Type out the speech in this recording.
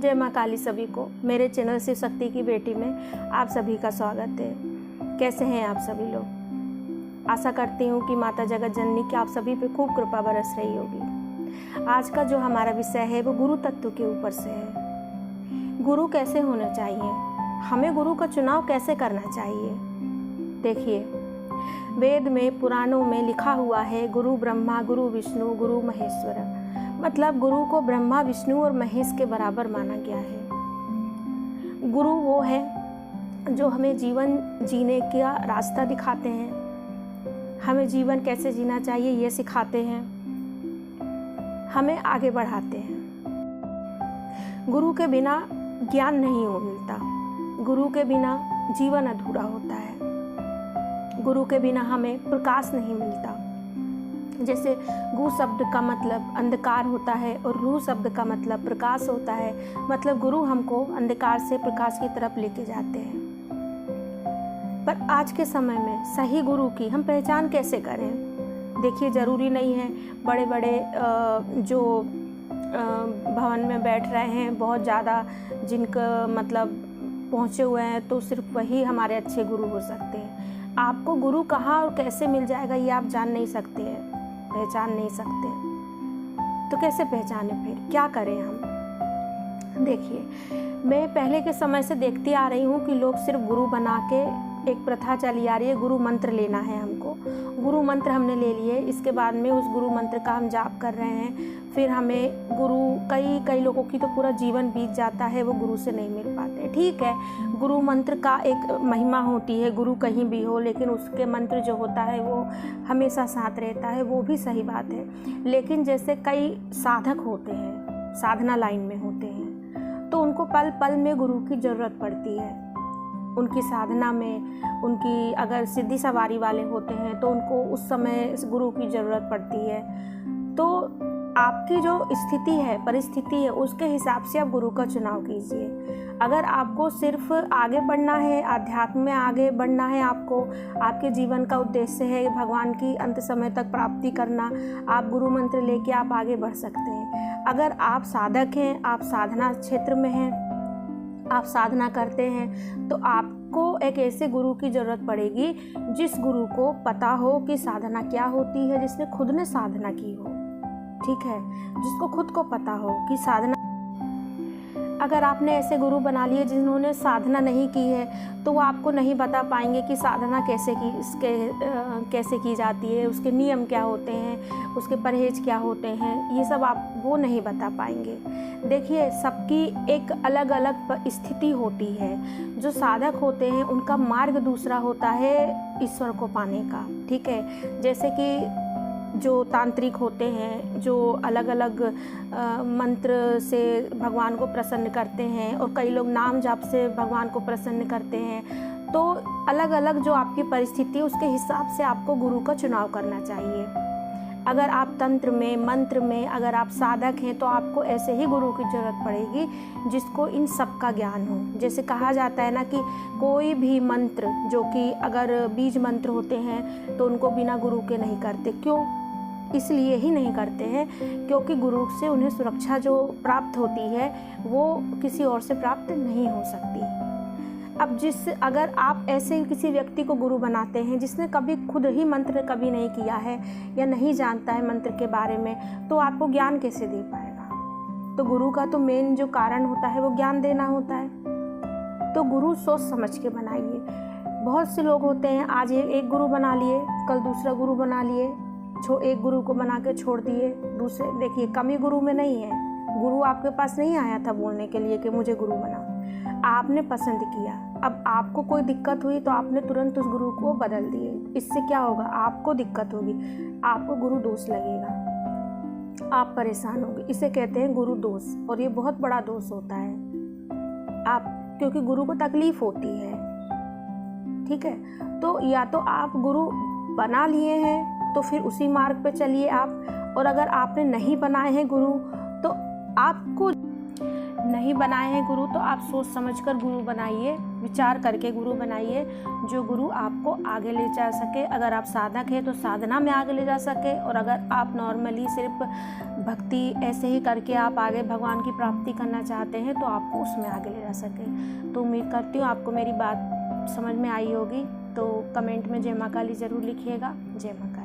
जय माँ काली सभी को। मेरे चैनल शिव शक्ति की बेटी में आप सभी का स्वागत है। कैसे हैं आप सभी लोग? आशा करती हूँ कि माता जगत जननी की आप सभी पे खूब कृपा बरस रही होगी। आज का जो हमारा विषय है वो गुरु तत्व के ऊपर से है। गुरु कैसे होना चाहिए, हमें गुरु का चुनाव कैसे करना चाहिए। देखिए, वेद में पुराणों में लिखा हुआ है गुरु ब्रह्मा गुरु विष्णु गुरु महेश्वर, मतलब गुरु को ब्रह्मा विष्णु और महेश के बराबर माना गया है। गुरु वो है जो हमें जीवन जीने का रास्ता दिखाते हैं, हमें जीवन कैसे जीना चाहिए ये सिखाते हैं, हमें आगे बढ़ाते हैं। गुरु के बिना ज्ञान नहीं हो मिलता, गुरु के बिना जीवन अधूरा होता है, गुरु के बिना हमें प्रकाश नहीं मिलता। जैसे गु शब्द का मतलब अंधकार होता है और रू शब्द का मतलब प्रकाश होता है, मतलब गुरु हमको अंधकार से प्रकाश की तरफ लेके जाते हैं। पर आज के समय में सही गुरु की हम पहचान कैसे करें? देखिए, ज़रूरी नहीं है बड़े बड़े जो भवन में बैठ रहे हैं, बहुत ज़्यादा जिनका मतलब पहुँचे हुए हैं, तो सिर्फ वही हमारे अच्छे गुरु हो सकते हैं। आपको गुरु कहाँ और कैसे मिल जाएगा ये आप जान नहीं सकते हैं, पहचान नहीं सकते। तो कैसे पहचाने, फिर क्या करें हम? देखिए, मैं पहले के समय से देखती आ रही हूँ कि लोग सिर्फ गुरु बना के, एक प्रथा चली आ रही है, गुरु मंत्र लेना है हमको। गुरु मंत्र हमने ले लिए, इसके बाद में उस गुरु मंत्र का हम जाप कर रहे हैं, फिर हमें गुरु कई लोगों की तो पूरा जीवन बीत जाता है, वो गुरु से नहीं मिल पाते। ठीक है, गुरु मंत्र का एक महिमा होती है, गुरु कहीं भी हो लेकिन उसके मंत्र जो होता है वो हमेशा साथ रहता है, वो भी सही बात है। लेकिन जैसे कई साधक होते हैं, साधना लाइन में होते हैं, तो उनको पल पल में गुरु की ज़रूरत पड़ती है। उनकी साधना में, उनकी अगर सिद्धि सवारी वाले होते हैं तो उनको उस समय गुरु की ज़रूरत पड़ती है। तो आपकी जो स्थिति है, परिस्थिति है, उसके हिसाब से आप गुरु का चुनाव कीजिए। अगर आपको सिर्फ आगे बढ़ना है, आध्यात्म में आगे बढ़ना है, आपके जीवन का उद्देश्य है भगवान की अंत समय तक प्राप्ति करना, आप गुरु मंत्र लेके आप आगे बढ़ सकते हैं। अगर आप साधक हैं, आप साधना क्षेत्र में हैं, आप साधना करते हैं, तो आपको एक ऐसे गुरु की ज़रूरत पड़ेगी जिस गुरु को पता हो कि साधना क्या होती है, जिसने खुद ने साधना की हो। ठीक है, जिसको खुद को पता हो कि साधना। अगर आपने ऐसे गुरु बना लिए जिन्होंने साधना नहीं की है, तो वो आपको नहीं बता पाएंगे कि साधना कैसे की जाती है, उसके नियम क्या होते हैं, उसके परहेज क्या होते हैं, ये सब वो नहीं बता पाएंगे। देखिए, सबकी एक अलग अलग स्थिति होती है। जो साधक होते हैं उनका मार्ग दूसरा होता है ईश्वर को पाने का। ठीक है, जैसे कि जो तांत्रिक होते हैं, जो अलग अलग मंत्र से भगवान को प्रसन्न करते हैं, और कई लोग नाम जाप से भगवान को प्रसन्न करते हैं। तो अलग अलग जो आपकी परिस्थिति है उसके हिसाब से आपको गुरु का चुनाव करना चाहिए। अगर आप तंत्र में, मंत्र में अगर आप साधक हैं तो आपको ऐसे ही गुरु की ज़रूरत पड़ेगी जिसको इन सब का ज्ञान हो। जैसे कहा जाता है ना कि कोई भी मंत्र, जो कि अगर बीज मंत्र होते हैं तो उनको बिना गुरु के नहीं करते। क्यों? इसलिए ही नहीं करते हैं क्योंकि गुरु से उन्हें सुरक्षा जो प्राप्त होती है वो किसी और से प्राप्त नहीं हो सकती। अब अगर आप ऐसे किसी व्यक्ति को गुरु बनाते हैं जिसने कभी खुद ही मंत्र कभी नहीं किया है या नहीं जानता है मंत्र के बारे में, तो आपको ज्ञान कैसे दे पाएगा? तो गुरु का तो मेन जो कारण होता है वो ज्ञान देना होता है। तो गुरु सोच समझ के बनाइए। बहुत से लोग होते हैं, आज एक गुरु बना लिए, कल दूसरा गुरु बना लिए, एक गुरु को बना के छोड़ दिए दूसरे। देखिए, कमी गुरु में नहीं है। गुरु आपके पास नहीं आया था बोलने के लिए कि मुझे गुरु बनाओ, आपने पसंद किया। अब आपको कोई दिक्कत हुई तो आपने तुरंत उस गुरु को बदल दिए। इससे क्या होगा? आपको दिक्कत होगी, आपको गुरु दोष लगेगा, आप परेशान होंगे। इसे कहते हैं गुरु दोष, और ये बहुत बड़ा दोष होता है। क्योंकि गुरु को तकलीफ होती है। ठीक है, तो या तो आप गुरु बना लिए हैं तो फिर उसी मार्ग पे चलिए आप, और अगर आपने नहीं बनाए हैं गुरु तो आप सोच समझकर गुरु बनाइए, विचार करके गुरु बनाइए, जो गुरु आपको आगे ले जा सके। अगर आप साधक हैं तो साधना में आगे ले जा सके, और अगर आप नॉर्मली सिर्फ भक्ति ऐसे ही करके आप आगे भगवान की प्राप्ति करना चाहते हैं तो आपको उसमें आगे ले जा सके। तो उम्मीद करती हूँ आपको मेरी बात समझ में आई होगी। तो कमेंट में जय माँ काली ज़रूर लिखिएगा। जय माँ काली।